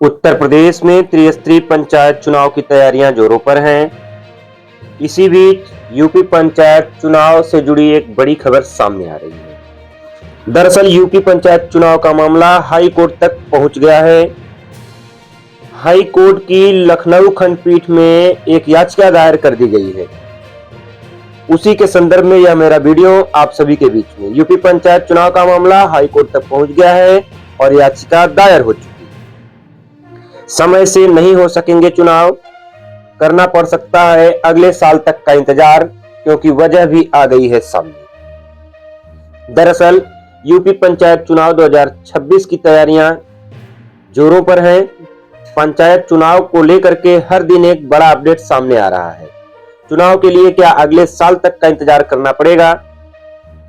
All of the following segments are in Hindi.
उत्तर प्रदेश में त्रिस्तरीय पंचायत चुनाव की तैयारियां जोरों पर हैं। इसी बीच यूपी पंचायत चुनाव से जुड़ी एक बड़ी खबर सामने आ रही है। दरअसल यूपी पंचायत चुनाव का मामला हाई कोर्ट तक पहुंच गया है। हाई कोर्ट की लखनऊ खंडपीठ में एक याचिका दायर कर दी गई है। उसी के संदर्भ में यह मेरा वीडियो आप सभी के बीच में। यूपी पंचायत चुनाव का मामला हाई कोर्ट तक पहुंच गया है और याचिका दायर हो चुकी है। समय से नहीं हो सकेंगे चुनाव, करना पड़ सकता है अगले साल तक का इंतजार, क्योंकि वजह भी आ गई है सामने। दरअसल यूपी पंचायत चुनाव 2026 की तैयारियां जोरों पर हैं। पंचायत चुनाव को लेकर के हर दिन एक बड़ा अपडेट सामने आ रहा है। चुनाव के लिए क्या अगले साल तक का इंतजार करना पड़ेगा?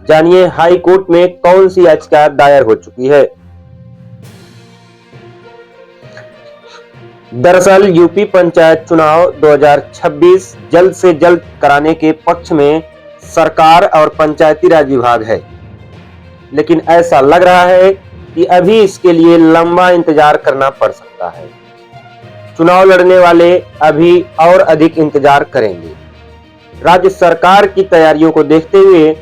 जानिए हाई कोर्ट में कौन सी याचिका दायर हो चुकी है। दरअसल यूपी पंचायत चुनाव 2026 जल्द से जल्द कराने के पक्ष में सरकार और पंचायती राज विभाग है, लेकिन ऐसा लग रहा है कि अभी इसके लिए लंबा इंतजार करना पड़ सकता है। चुनाव लड़ने वाले अभी और अधिक इंतजार करेंगे। राज्य सरकार की तैयारियों को देखते हुए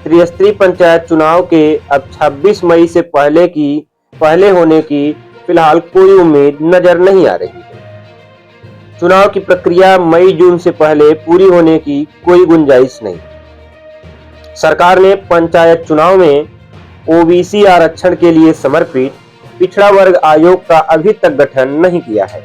त्रिस्तरीय पंचायत चुनाव के अब 26 मई से पहले होने की फिलहाल कोई उम्मीद नजर नहीं आ रही है। चुनाव की प्रक्रिया मई जून से पहले पूरी होने की कोई गुंजाइश नहीं। सरकार ने पंचायत चुनाव में ओबीसी आरक्षण के लिए समर्पित पिछड़ा वर्ग आयोग का अभी तक गठन नहीं किया है।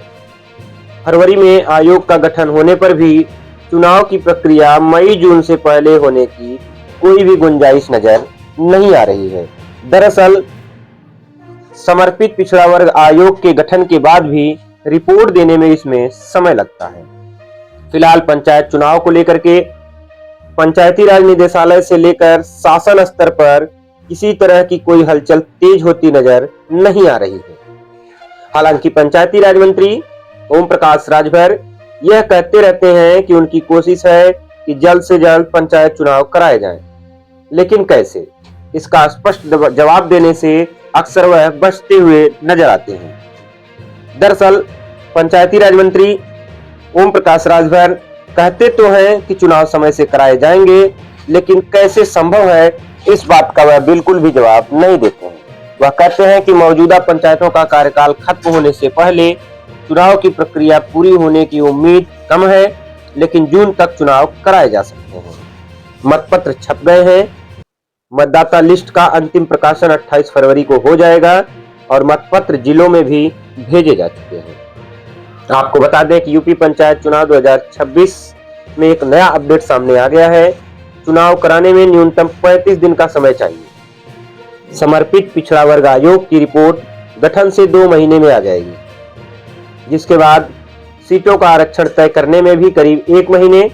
फरवरी में आयोग का गठन होने पर भी चुनाव की प्रक्रिया मई जून से पहले होने की कोई भी गुंजाइश नजर नहीं आ रही है। दरअसल समर्पित पिछड़ा वर्ग आयोग के गठन के बाद भी रिपोर्ट देने में इसमें समय लगता है। फिलहाल पंचायत चुनाव को लेकर के पंचायती राज निदेशालय से लेकर शासन स्तर पर किसी तरह की कोई हलचल तेज होती नजर नहीं आ रही है। हालांकि पंचायती राज मंत्री ओम प्रकाश राजभर यह कहते रहते हैं कि उनकी कोशिश है कि जल्द से जल्द पंचायत चुनाव कराए जाएं, लेकिन कैसे, इसका स्पष्ट जवाब देने से अक्सर वह बचते हुए नजर आते हैं। दरअसल पंचायती राज मंत्री ओम प्रकाश राजभर कहते तो हैं कि चुनाव समय से कराए जाएंगे, लेकिन कैसे संभव है इस बात का वह बिल्कुल भी जवाब नहीं देते हैं। वह कहते हैं कि मौजूदा पंचायतों का कार्यकाल खत्म होने से पहले चुनाव की प्रक्रिया पूरी होने की उम्मीद कम है, लेकिन जून तक चुनाव कराए जा सकते हैं। मतपत्र छप गए हैं। मतदाता लिस्ट का अंतिम प्रकाशन 28 फरवरी को हो जाएगा और मतपत्र जिलों में भी भेजे जा चुके हैं। आपको बता दें कि यूपी पंचायत चुनाव 2026 में एक नया अपडेट सामने आ गया है। चुनाव कराने में न्यूनतम 35 दिन का समय चाहिए। समर्पित पिछड़ा वर्ग आयोग की रिपोर्ट गठन से 2 महीने में आ जाएगी, जिसके बाद सीटों का आरक्षण तय करने में भी करीब 1 महीने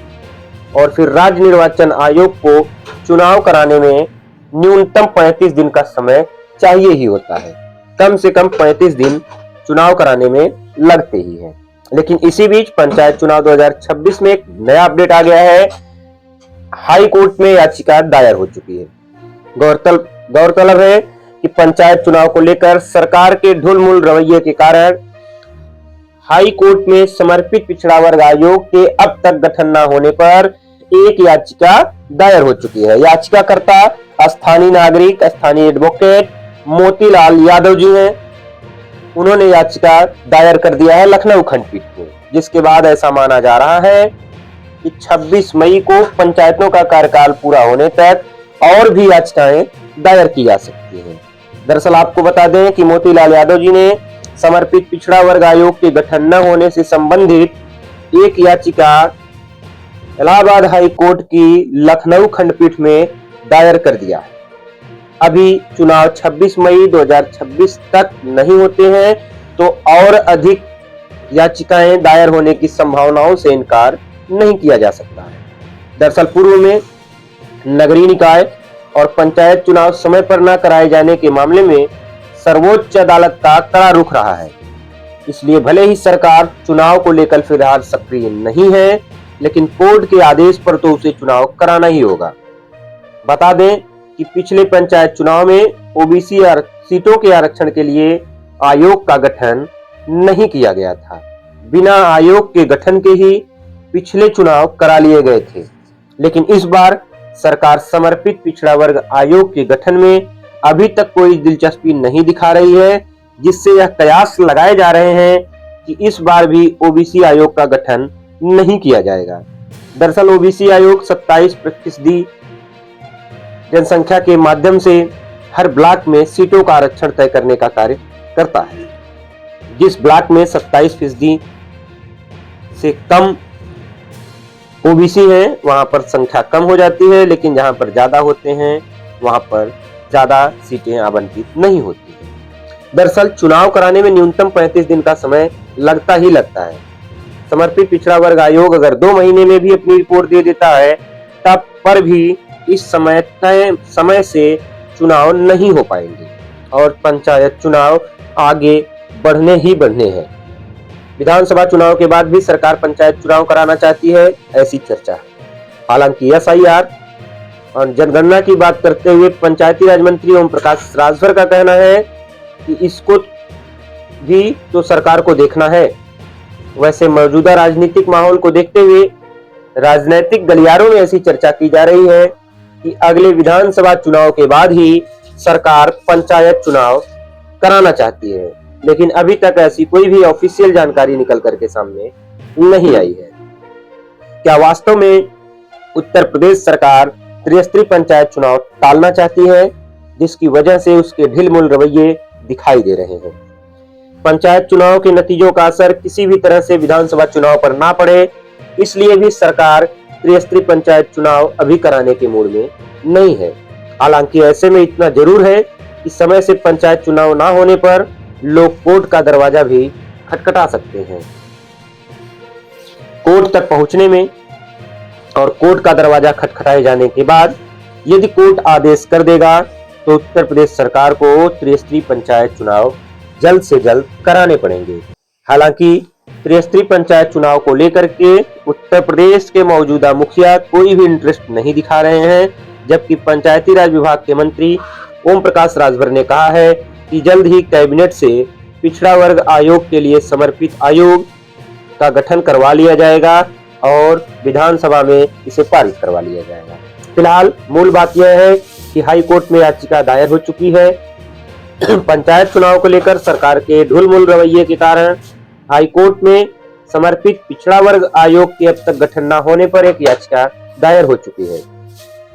और फिर राज्य निर्वाचन आयोग को चुनाव कराने में न्यूनतम 35 दिन का समय चाहिए ही होता है। कम से कम 35 दिन चुनाव कराने में लगते ही हैं। लेकिन इसी बीच पंचायत चुनाव 2026 में एक नया अपडेट आ गया है। हाई कोर्ट में याचिका दायर हो चुकी है। गौरतलब है कि पंचायत चुनाव को लेकर सरकार के ढुलमुल रवैये के कारण हाई कोर्ट में समर्पित पिछड़ा वर्ग आयोग के अब तक गठन न होने पर एक याचिका दायर हो चुकी है। याचिकाकर्ता स्थानीय नागरिक, स्थानीय एडवोकेट मोतीलाल यादव जी हैं। उन्होंने याचिका दायर कर दिया है लखनऊ खंडपीठ में, जिसके बाद ऐसा माना जा रहा है कि 26 मई को पंचायतों का कार्यकाल पूरा होने तक और भी याचिकाएं दायर की जा सकती हैं। दरअसल आपको बता दें कि मोतीलाल यादव जी ने समर्पित पिछड़ा वर्ग आयोग के गठन न होने से संबंधित एक याचिका इलाहाबाद हाई कोर्ट की लखनऊ खंडपीठ में दायर कर दिया है। अभी चुनाव 26 मई 2026 तक नहीं होते हैं तो और अधिक याचिकाएं दायर होने की संभावनाओं से इनकार नहीं किया जा सकता है। दरअसल पूर्व में नगरीय निकाय और पंचायत चुनाव समय पर न कराए जाने के मामले में सर्वोच्च अदालत का कड़ा रुख रहा है। इसलिए भले ही सरकार चुनाव को लेकर फिलहाल सक्रिय नहीं है, लेकिन कोर्ट के आदेश पर तो उसे चुनाव कराना ही होगा। बता दें कि पिछले पंचायत चुनाव में ओबीसी सीटों के आरक्षण के लिए आयोग का गठन नहीं किया गया था। बिना आयोग के गठन के ही पिछले चुनाव करा लिए गए थे, लेकिन इस बार सरकार समर्पित पिछड़ा वर्ग आयोग के गठन में अभी तक कोई दिलचस्पी नहीं दिखा रही है, जिससे यह कयास लगाए जा रहे हैं कि इस बार भी ओबीसी आयोग का गठन नहीं किया जाएगा। दरअसल ओबीसी आयोग 27% जनसंख्या के माध्यम से हर ब्लॉक में सीटों का आरक्षण तय करने का कार्य करता है। जिस ब्लॉक में 27% से कम ओबीसी है वहां पर संख्या कम हो जाती है, लेकिन जहां पर ज्यादा होते हैं वहां पर ज्यादा सीटें आवंटित नहीं होती है। दरअसल चुनाव कराने में न्यूनतम 35 दिन का समय लगता ही लगता है। समर्पित पिछड़ा वर्ग आयोग अगर 2 महीने में भी अपनी रिपोर्ट दे देता है तब पर भी इस समय तय समय से चुनाव नहीं हो पाएंगे और पंचायत चुनाव आगे बढ़ने ही बढ़ने हैं। विधानसभा चुनाव के बाद भी सरकार पंचायत चुनाव कराना चाहती है, ऐसी चर्चा है। हालांकि एसआईआर और जनगणना की बात करते हुए पंचायती राज मंत्री ओम प्रकाश राजभर का कहना है कि इसको भी तो सरकार को देखना है। वैसे मौजूदा राजनीतिक माहौल को देखते हुए राजनीतिक गलियारों में ऐसी चर्चा की जा रही है कि अगले विधानसभा चुनाव के बाद ही सरकार पंचायत चुनाव कराना चाहती है, लेकिन अभी तक ऐसी कोई भी ऑफिशियल जानकारी निकल करके सामने नहीं आई है। क्या वास्तव में उत्तर प्रदेश सरकार त्रिस्तरीय पंचायत चुनाव टालना चाहती है, जिसकी वजह से उसके ढिलमुल रवैये दिखाई दे रहे हैं? पंचायत चुनाव के नतीजों का असर किसी भी तरह से विधानसभा चुनाव पर ना पड़े, इसलिए भी सरकार त्रिस्तरीय पंचायत चुनाव अभी कराने के मूड में नहीं है। हालांकि ऐसे में इतना जरूर है कि समय से पंचायत चुनाव ना होने पर लोग कोर्ट का दरवाजा भी खटखटा सकते हैं। कोर्ट तक पहुंचने में और कोर्ट का दरवाजा खटखटाए जाने के बाद यदि कोर्ट आदेश कर देगा तो उत्तर प्रदेश सरकार को त्रिस्तरीय पंचायत चुनाव जल्द से जल्द कराने पड़ेंगे। हालांकि त्रिस्तरीय पंचायत चुनाव को लेकर के उत्तर प्रदेश के मौजूदा मुखिया कोई भी इंटरेस्ट नहीं दिखा रहे हैं, जबकि पंचायती राज विभाग के मंत्री ओम प्रकाश राजभर ने कहा है कि जल्द ही कैबिनेट से पिछड़ा वर्ग आयोग के लिए समर्पित आयोग का गठन करवा लिया जाएगा और विधानसभा में इसे पारित करवा लिया जाएगा। फिलहाल मूल बात यह है कि हाई कोर्ट में याचिका दायर हो चुकी है। पंचायत चुनाव को लेकर सरकार के ढुलमुल रवैये के कारण हाई कोर्ट में समर्पित पिछड़ा वर्ग आयोग के अब तक गठन न होने पर एक याचिका दायर हो चुकी है,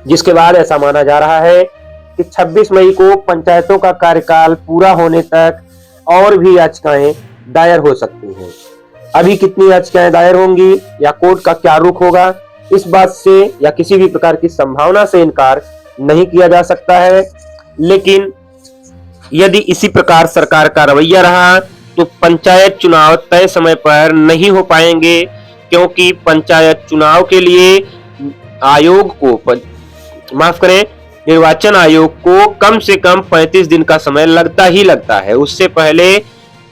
जिसके बाद ऐसा माना जा रहा है कि 26 मई को पंचायतों का कार्यकाल पूरा होने तक और भी याचिकाएं दायर हो सकती हैं। अभी कितनी याचिकाएं दायर होंगी या कोर्ट का क्या रुख होगा, इस बात से या किसी भी प्रकार की संभावना से इनकार नहीं किया जा सकता है। लेकिन यदि इसी प्रकार सरकार का रवैया रहा तो पंचायत चुनाव तय समय पर नहीं हो पाएंगे, क्योंकि पंचायत चुनाव के लिए आयोग को निर्वाचन आयोग को कम से कम 35 दिन का समय लगता ही लगता है। उससे पहले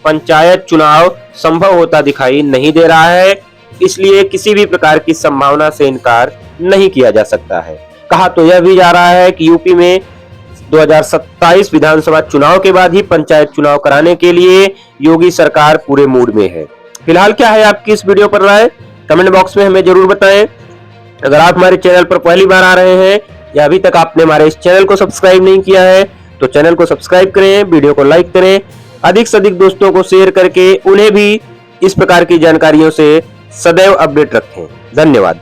पंचायत चुनाव संभव होता दिखाई नहीं दे रहा है, इसलिए किसी भी प्रकार की संभावना से इनकार नहीं किया जा सकता है। कहा तो यह भी जा रहा है कि यूपी में 2027 विधानसभा चुनाव के बाद ही पंचायत चुनाव कराने के लिए योगी सरकार पूरे मूड में है। फिलहाल क्या है आपकी इस वीडियो पर राय, कमेंट बॉक्स में हमें जरूर बताएं। अगर आप हमारे चैनल पर पहली बार आ रहे हैं या अभी तक आपने हमारे इस चैनल को सब्सक्राइब नहीं किया है तो चैनल को सब्सक्राइब करें, वीडियो को लाइक करें, अधिक से अधिक दोस्तों को शेयर करके उन्हें भी इस प्रकार की जानकारियों से सदैव अपडेट रखें। धन्यवाद।